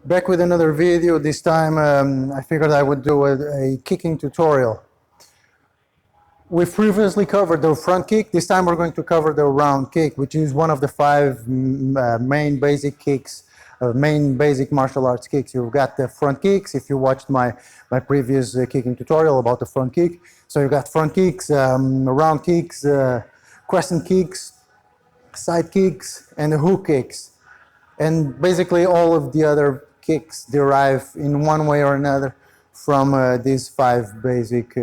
Back with another video. This time I figured I would do a kicking tutorial. We've previously covered the front kick. This time we're going to cover the round kick, which is one of the five main basic kicks, main basic martial arts kicks. You've got the front kicks, if you watched my previous kicking tutorial about the front kick. So you've got front kicks, round kicks, crescent kicks, side kicks, and the hook kicks. And basically all of the other kicks derive in one way or another from these five basic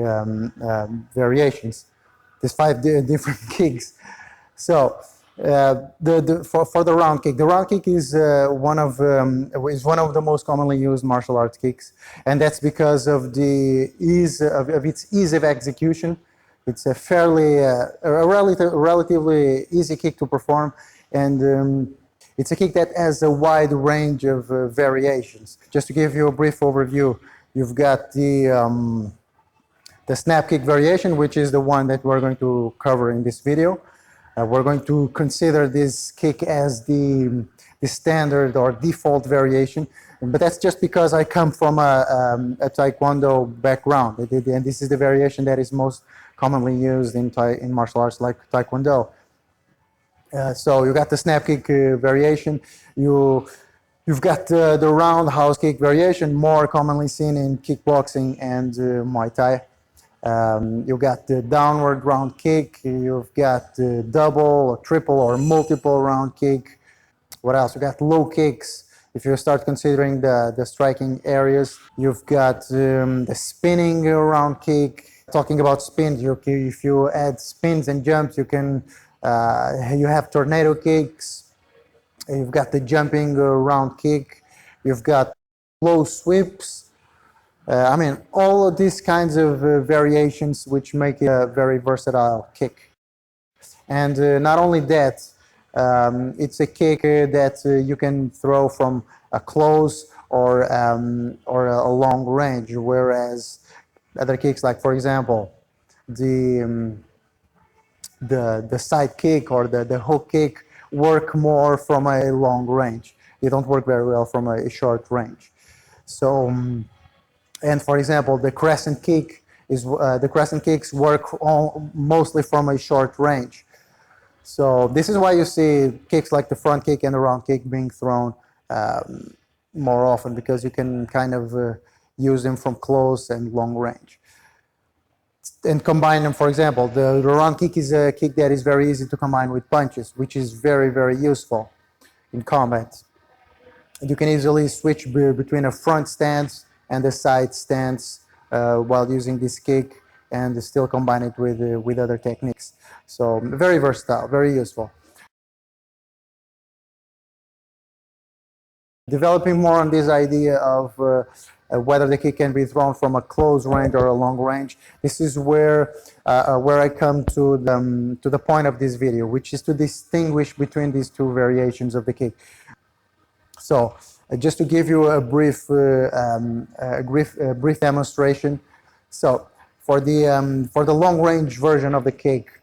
variations, these five different kicks. So for the round kick is one of the most commonly used martial arts kicks, and that's because of the ease of its ease of execution. It's a relatively easy kick to perform, and it's a kick that has a wide range of variations. Just to give you a brief overview, you've got the snap kick variation, which is the one that we're going to cover in this video. We're going to consider this kick as the standard or default variation, but that's just because I come from a Taekwondo background, and this is the variation that is most commonly used in martial arts like Taekwondo. So you got the snap kick variation. You've got the roundhouse kick variation, more commonly seen in kickboxing and Muay Thai. You've got the downward round kick. You've got double, or triple, or multiple round kick. What else? You got low kicks. If you start considering the striking areas, you've got the spinning round kick. Talking about spins, if you add spins and jumps, you have tornado kicks. You've got the jumping round kick. You've got low sweeps. I mean, all of these kinds of variations, which make it a very versatile kick. And not only that, it's a kick that you can throw from a close or a long range, whereas other kicks, like for example, the side kick or the hook kick, work more from a long range. They don't work very well from a short range. So, and for example, the crescent kicks work mostly from a short range. So this is why you see kicks like the front kick and the round kick being thrown more often, because you can kind of use them from close and long range. And combine them, for example, the round kick is a kick that is very easy to combine with punches, which is very, very useful in combat. You can easily switch between a front stance and a side stance while using this kick, and still combine it with other techniques. So very versatile, very useful. Developing more on this idea of whether the kick can be thrown from a close range or a long range, this is where I come to the point of this video, which is to distinguish between these two variations of the kick. So just to give you a brief demonstration. So for the long range version of the kick,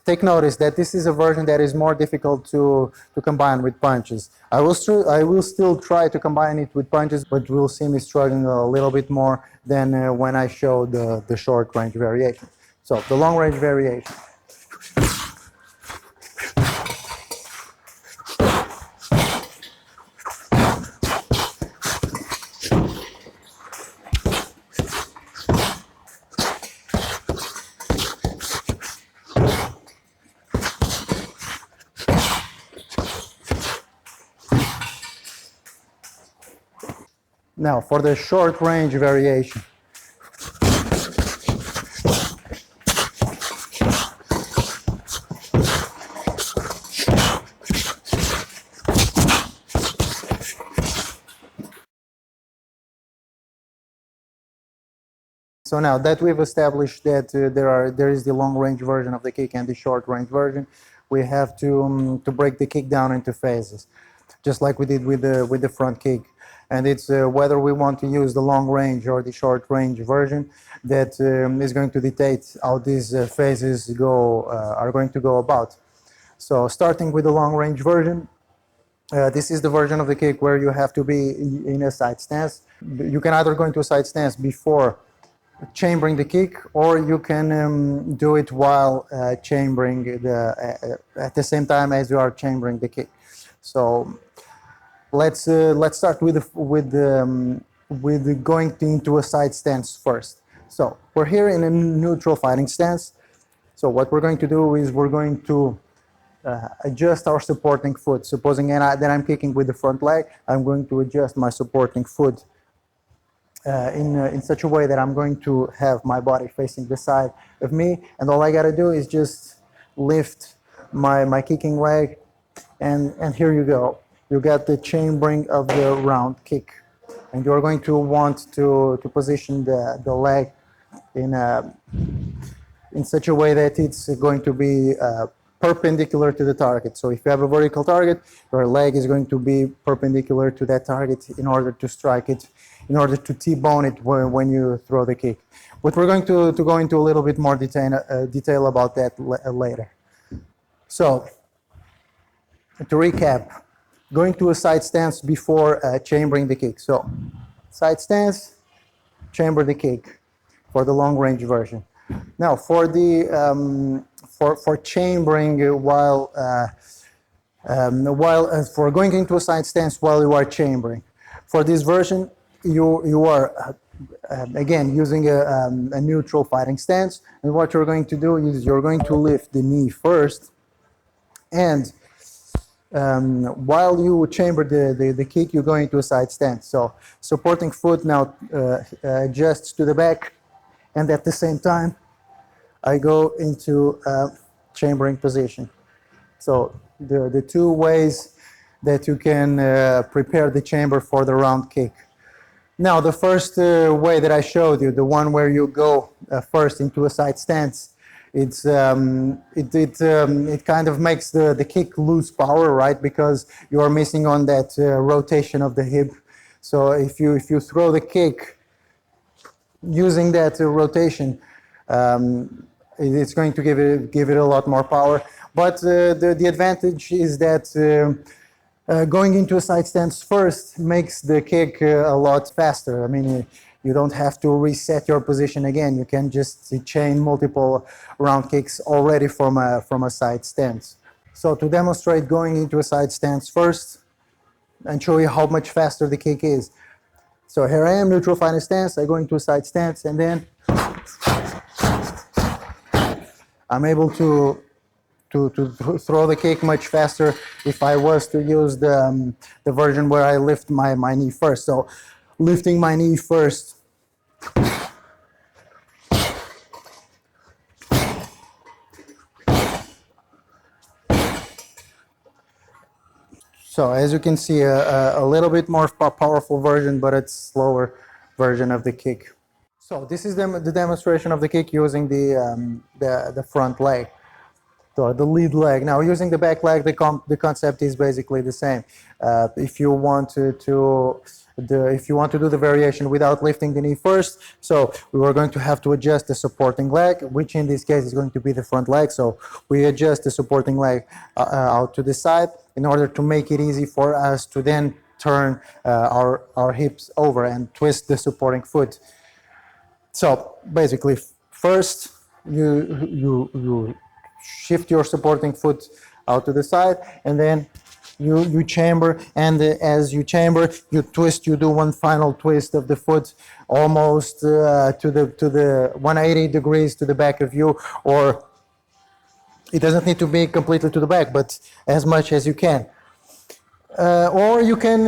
take notice that this is a version that is more difficult to combine with punches. I will still try to combine it with punches, but you'll see me struggling a little bit more than when I show the short range variation. So the long range variation. Now for the short range variation. So now that we've established that there is the long range version of the kick and the short range version, we have to break the kick down into phases, just like we did with the front kick. And it's whether we want to use the long range or the short range version that is going to dictate how these phases are going to go about. So starting with the long range version, This is the version of the kick where you have to be in a side stance. You can either go into a side stance before chambering the kick, or you can do it while chambering at the same time as you are chambering the kick. So let's start with going into a side stance first. So we're here in a neutral fighting stance. So what we're going to do is we're going to adjust our supporting foot. Supposing that I'm kicking with the front leg, I'm going to adjust my supporting foot in such a way that I'm going to have my body facing the side of me, and all I got to do is just lift my kicking leg, and here you go. You got the chambering of the round kick, and you're going to want to position the leg in such a way that it's going to be perpendicular to the target. So if you have a vertical target, your leg is going to be perpendicular to that target in order to strike it, in order to T-bone it when you throw the kick. But we're going to go into a little bit more detail about that later. So to recap, going to a side stance before chambering the kick. So side stance, chamber the kick for the long range version. Now for the for chambering for going into a side stance while you are chambering. For this version, you are again using a neutral fighting stance, and what you're going to do is you're going to lift the knee first, and while you chamber the kick, you go into a side stance. So supporting foot now adjusts to the back, and at the same time I go into chambering position. So the two ways that you can prepare the chamber for the round kick. Now the first way that I showed you, the one where you go first into a side stance, it kind of makes the kick lose power, right? Because you are missing on that rotation of the hip. So if you throw the kick using that rotation, it's going to give it a lot more power. But the advantage is that going into a side stance first makes the kick a lot faster. I mean, you don't have to reset your position again. You can just chain multiple round kicks already from a side stance. So to demonstrate going into a side stance first and show you how much faster the kick is. So here I am, neutral fighting stance. I go into a side stance, and then I'm able to throw the kick much faster if I was to use the version where I lift my knee first. So lifting my knee first. So as you can see, a little bit more powerful version, but it's slower version of the kick. So this is the demonstration of the kick using the front leg. So the lead leg. Now using the back leg, the concept is basically the same. If you want to do the variation without lifting the knee first, so we were going to have to adjust the supporting leg, which in this case is going to be the front leg. So we adjust the supporting leg out to the side in order to make it easy for us to then turn our hips over and twist the supporting foot. So basically, first you shift your supporting foot out to the side, and then you chamber, and as you chamber, you twist. You do one final twist of the foot, almost to the 180 degrees to the back of you, or it doesn't need to be completely to the back, but as much as you can. Or you can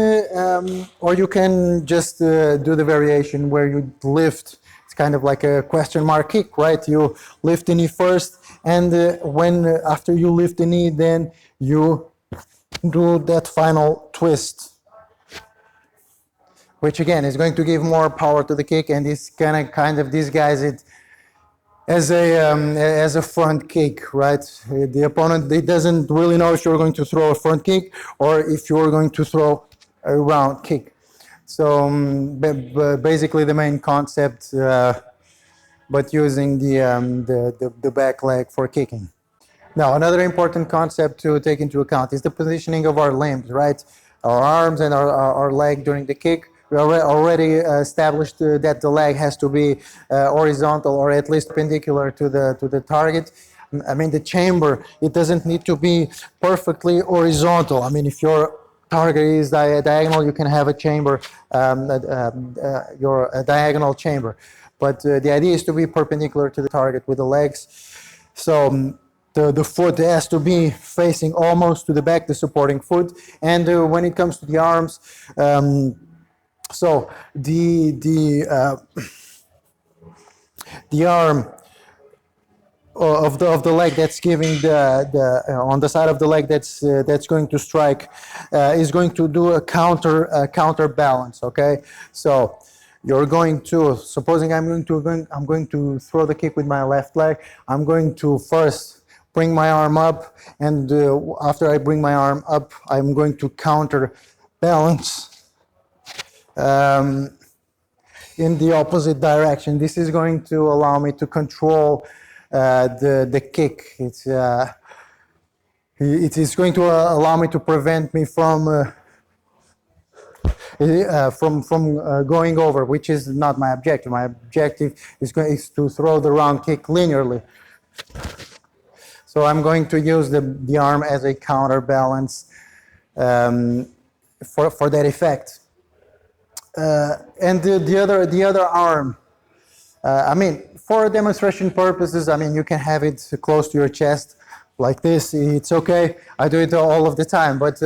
just do the variation where you lift. It's kind of like a question mark kick, right? You lift the knee first, and after you lift the knee, then you do that final twist, which again is going to give more power to the kick, and this kind of disguise it as a front kick, right? The opponent, they doesn't really know if you're going to throw a front kick or if you're going to throw a round kick. So basically the main concept, but using the back leg for kicking. Now, another important concept to take into account is the positioning of our limbs, right? Our arms and our leg during the kick. We already established that the leg has to be horizontal or at least perpendicular to the target. I mean, the chamber, it doesn't need to be perfectly horizontal. I mean, if your target is diagonal, you can have a chamber, a diagonal chamber. But the idea is to be perpendicular to the target with the legs. So the foot has to be facing almost to the back, the supporting foot. And when it comes to the arms, so the arm of the leg that's giving the on the side of the leg that's going to strike is going to do a counterbalance. Okay, so you're going to, supposing I'm going to throw the kick with my left leg. I'm going to first bring my arm up, and after I bring my arm up, I'm going to counterbalance in the opposite direction. This is going to allow me to control the kick. It is going to allow me to prevent me from going over, which is not my objective. My objective is to throw the round kick linearly. So I'm going to use the arm as a counterbalance for that effect. And the other arm, I mean, for demonstration purposes, I mean, you can have it close to your chest like this. It's okay. I do it all of the time. But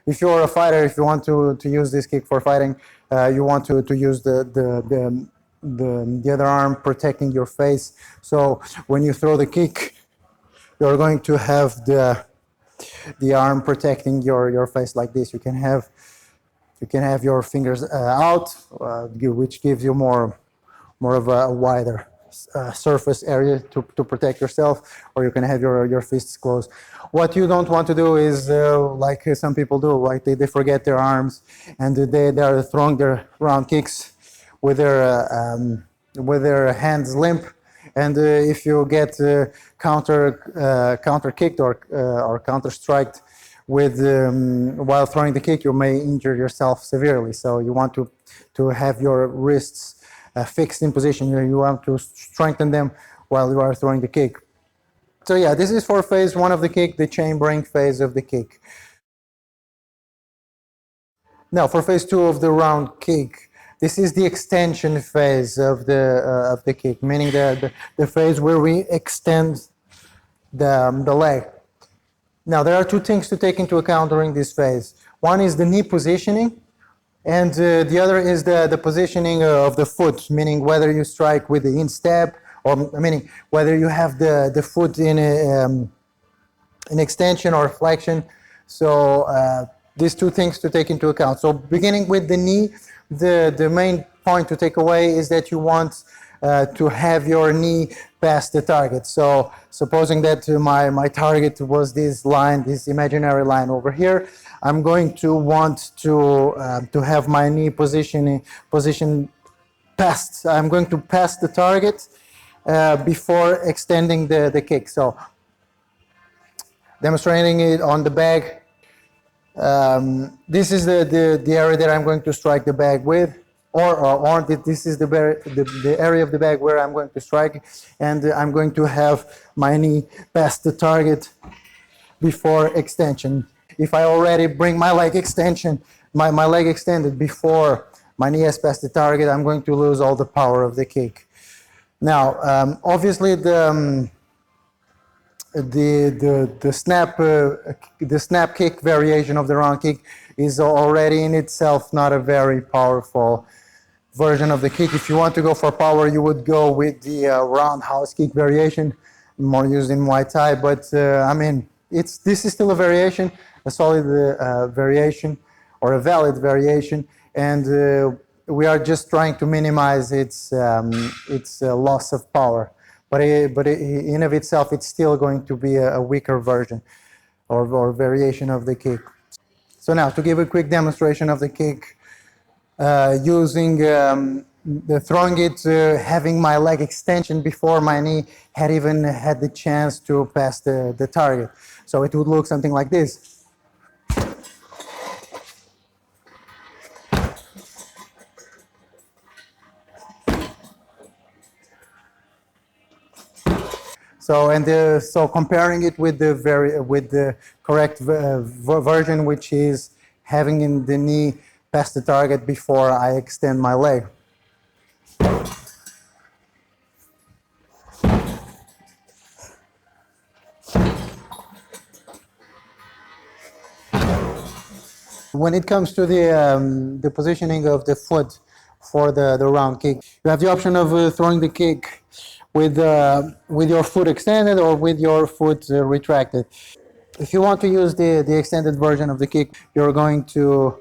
if you're a fighter, if you want to use this kick for fighting, you want to use the other arm protecting your face. So when you throw the kick, you're going to have the arm protecting your face like this. You can have your fingers out, which gives you more of a wider surface area to protect yourself, or you can have your fists closed. What you don't want to do is like some people do, like they forget their arms and they are throwing their round kicks with their hands limp, and if you get counter kicked or counter striked with while throwing the kick, you may injure yourself severely. So you want to have your wrists fixed in position. You want to strengthen them while you are throwing the kick. So yeah, this is for phase one of the kick, the chambering phase of the kick. Now for phase two of the round kick, this is the extension phase of the kick, meaning the phase where we extend the leg. Now there are two things to take into account during this phase. One is the knee positioning, and the other is the positioning of the foot, meaning whether you strike with the instep, or meaning whether you have the foot in an extension or flexion. So these two things to take into account. So beginning with the knee, the main point to take away is that you want to have your knee past the target. So supposing that my target was this line, this imaginary line over here, I'm going to want to have my knee position past. I'm going to pass the target before extending the kick. So demonstrating it on the bag. This is the area that I'm going to strike the bag with, or this is the area of the bag where I'm going to strike, and I'm going to have my knee past the target before extension. If I already bring my leg extension, my leg extended before my knee has passed the target, I'm going to lose all the power of the kick. Now, obviously the snap kick variation of the round kick is already in itself not a very powerful version of the kick. If you want to go for power, you would go with the roundhouse kick variation, more used in Muay Thai. But I mean, this is still a variation, a solid variation, or a valid variation, and we are just trying to minimize its loss of power. But in of itself, it's still going to be a weaker version or variation of the kick. So now, to give a quick demonstration of the kick using throwing it, having my leg extension before my knee had even had the chance to pass the target. So it would look something like this. So so comparing it with the correct version, which is having in the knee past the target before I extend my leg. When it comes to the positioning of the foot for the round kick, you have the option of throwing the kick with your foot extended or with your foot retracted. If you want to use the extended version of the kick, you're going to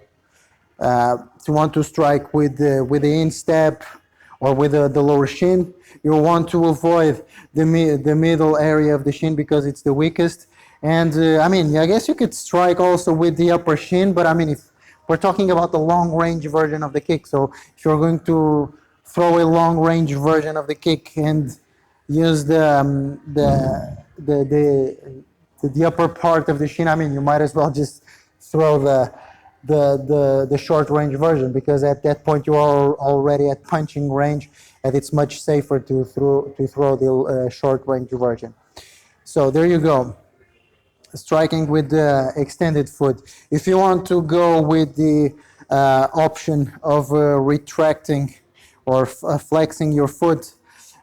want to strike with the instep or with the lower shin. You want to avoid the middle area of the shin because it's the weakest. And I mean, I guess you could strike also with the upper shin, but I mean, if we're talking about the long range version of the kick, so if you're going to throw a long range version of the kick and use the upper part of the shin, I mean, you might as well just throw the short range version, because at that point you are already at punching range, and it's much safer to throw the short range version. So there you go, striking with the extended foot. If you want to go with the option of retracting or flexing your foot,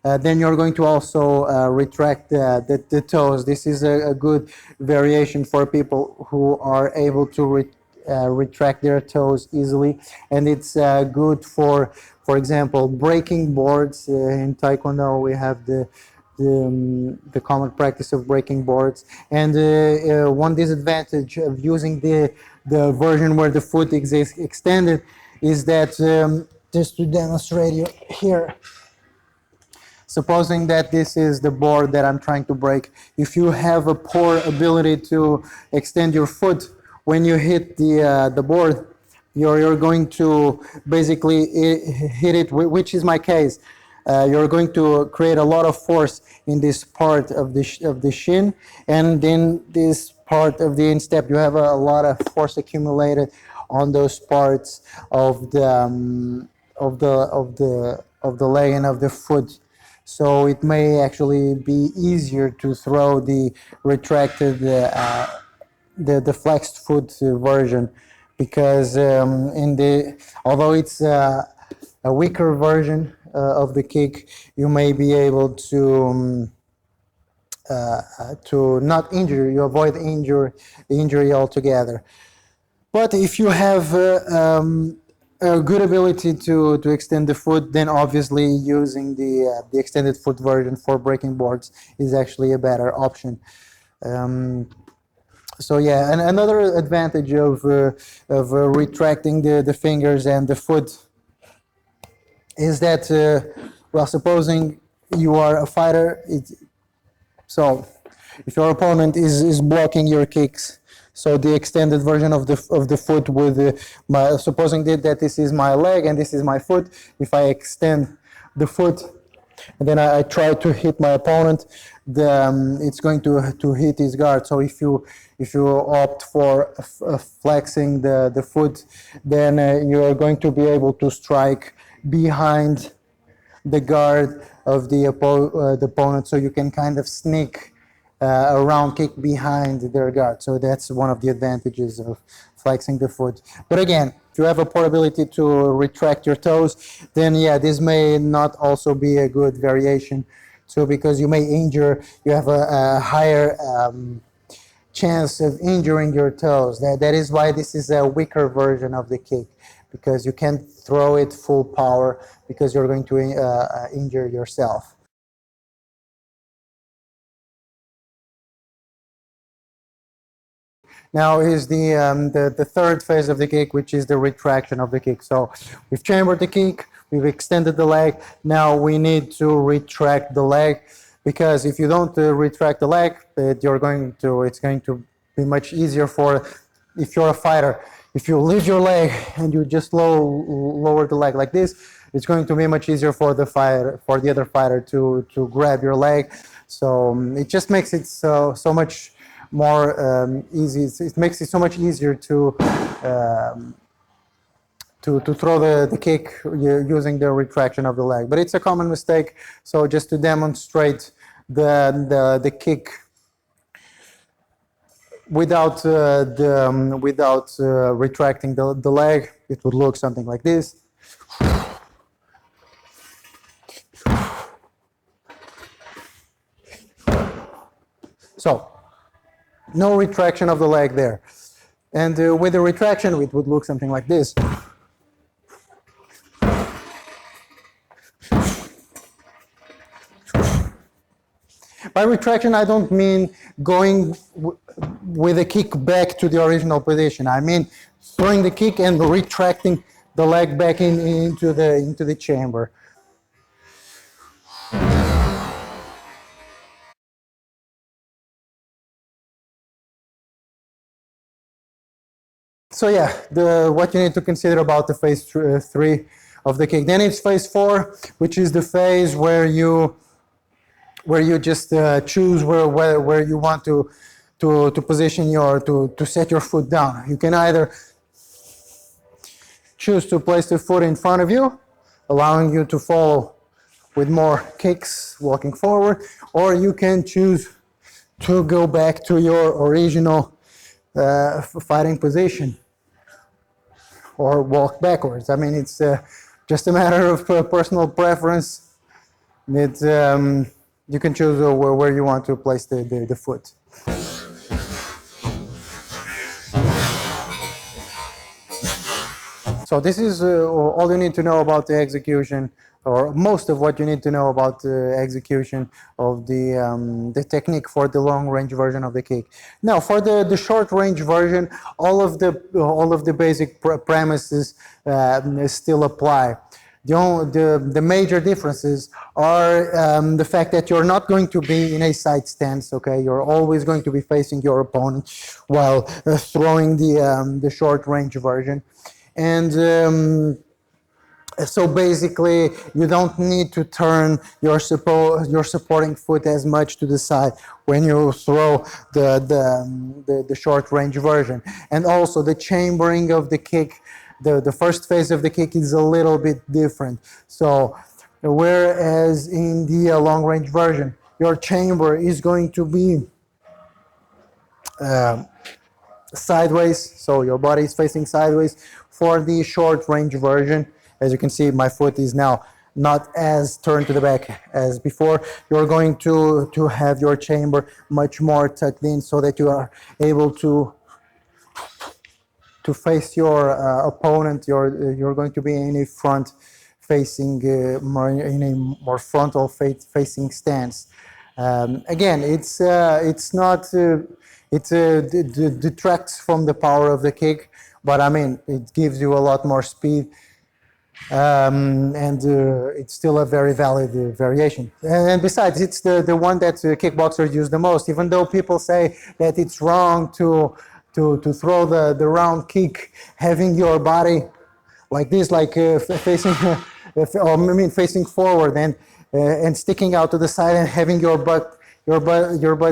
then you're going to also retract the toes. This is a good variation for people who are able to retract their toes easily, and it's good for example, breaking boards. In Taekwondo, we have the common practice of breaking boards, and one disadvantage of using the version where the foot is extended is that, just to demonstrate you here, supposing that this is the board that I'm trying to break, if you have a poor ability to extend your foot, when you hit the board, you're going to basically hit it, which is my case. You're going to create a lot of force in this part of the shin, and then this part of the instep, you have a lot of force accumulated on those parts of the leg and of the foot. So it may actually be easier to throw the retracted, the flexed foot version, because although it's a weaker version of the kick, you may be able to not injure, you avoid injury altogether. But if you have a good ability to extend the foot, then obviously using the extended foot version for breaking boards is actually a better option. So yeah, and another advantage of retracting the fingers and the foot is that, well, supposing you are a fighter, so if your opponent is blocking your kicks, so the extended version of the foot with supposing that this is my leg and this is my foot, if I extend the foot and then I try to hit my opponent, it's going to hit his guard. So if you opt for flexing the foot, then you are going to be able to strike behind the guard of the opponent, so you can kind of sneak a round kick behind their guard. So that's one of the advantages of flexing the foot. But again, if you have a poor ability to retract your toes, then yeah, this may not also be a good variation. So because you have a higher chance of injuring your toes. That is why this is a weaker version of the kick, because you can't throw it full power because you're going to injure yourself. Now is the third phase of the kick, which is the retraction of the kick. So we've chambered the kick, we've extended the leg. Now we need to retract the leg, because if you don't retract the leg, it's going to be much easier if you're a fighter. If you lift your leg and you just lower the leg like this, it's going to be much easier for the other fighter to grab your leg. So it just makes it so much more easy. It makes it so much easier to throw the kick using the retraction of the leg. But it's a common mistake. So just to demonstrate the kick without retracting the leg, it would look something like this. So no retraction of the leg there. And with the retraction, it would look something like this. By retraction, I don't mean going with a kick back to the original position. I mean throwing the kick and retracting the leg back into the chamber. So yeah, what you need to consider about the phase 3 of the kick. Then it's phase 4, which is the phase where you just choose where you want to position to set your foot down. You can either choose to place the foot in front of you, allowing you to follow with more kicks walking forward, or you can choose to go back to your original fighting position or walk backwards. I mean, it's just a matter of personal preference. You can choose where you want to place the foot. So this is all you need to know about the execution, or most of what you need to know about the execution of the technique for the long range version of the kick. Now, for the short range version, all of the basic premises still apply. The major differences are the fact that you're not going to be in a side stance. Okay, you're always going to be facing your opponent while throwing the short range version. And so basically, you don't need to turn your supporting foot as much to the side when you throw the short range version. And also the chambering of the kick, the first phase of the kick is a little bit different. So whereas in the long range version, your chamber is going to be sideways, so your body is facing sideways. For the short range version, as you can see, my foot is now not as turned to the back as before. You're going to have your chamber much more tucked in so that you are able to face your opponent. You're going to be in a front facing in a more frontal facing stance. Again, it's not it detracts from the power of the kick, but I mean it gives you a lot more speed. And it's still a very valid variation. And besides, it's the one that kickboxers use the most, even though people say that it's wrong to throw the round kick having your body like this, like facing, or I mean facing forward and sticking out to the side and having your butt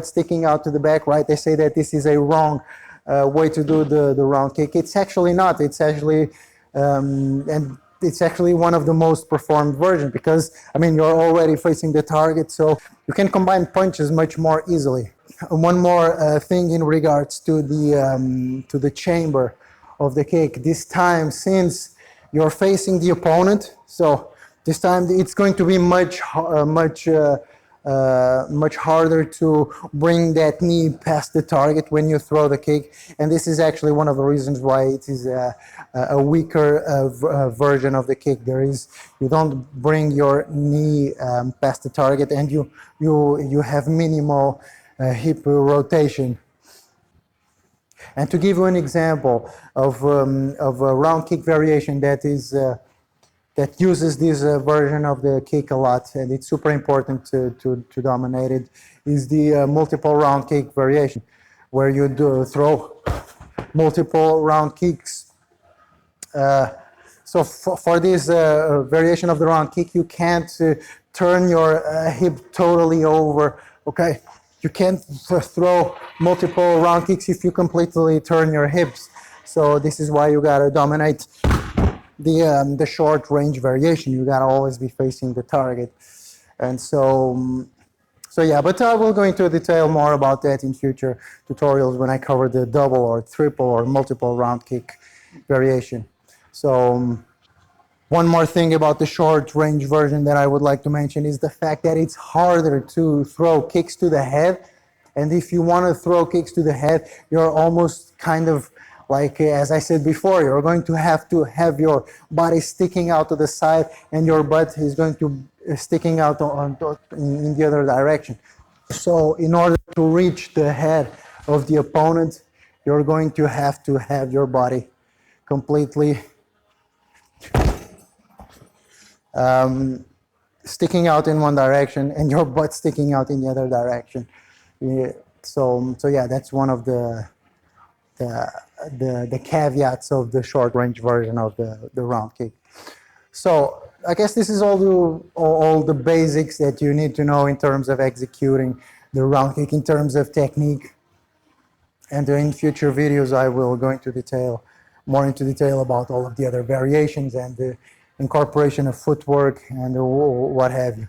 sticking out to the back, right? They say that this is a wrong way to do the round kick. It's actually not. It's actually and it's actually one of the most performed versions because, I mean, you're already facing the target, so you can combine punches much more easily. One more thing in regards to the chamber of the kick. This time, since you're facing the opponent, so this time it's going to be much harder to bring that knee past the target when you throw the kick, and this is actually one of the reasons why it is a weaker version of the kick. You don't bring your knee past the target, and you have minimal hip rotation. And to give you an example of a round kick variation that uses this version of the kick a lot, and it's super important to dominate it, is the multiple round kick variation, where you throw multiple round kicks. So for this variation of the round kick, you can't turn your hip totally over, okay? You can't throw multiple round kicks if you completely turn your hips. So this is why you gotta dominate the short range variation. You gotta always be facing the target. And so yeah, but I will go into detail more about that in future tutorials when I cover the double or triple or multiple round kick variation. So one more thing about the short range version that I would like to mention is the fact that it's harder to throw kicks to the head. And if you want to throw kicks to the head, you're almost kind of like, as I said before, you're going to have your body sticking out to the side and your butt is going to sticking out in the other direction. So in order to reach the head of the opponent, you're going to have your body completely sticking out in one direction and your butt sticking out in the other direction. Yeah, so yeah, that's one of the caveats of the short range version of the round kick. So I guess this is all the basics that you need to know in terms of executing the round kick, in terms of technique. And in future videos, I will go more into detail about all of the other variations and the incorporation of footwork and what have you.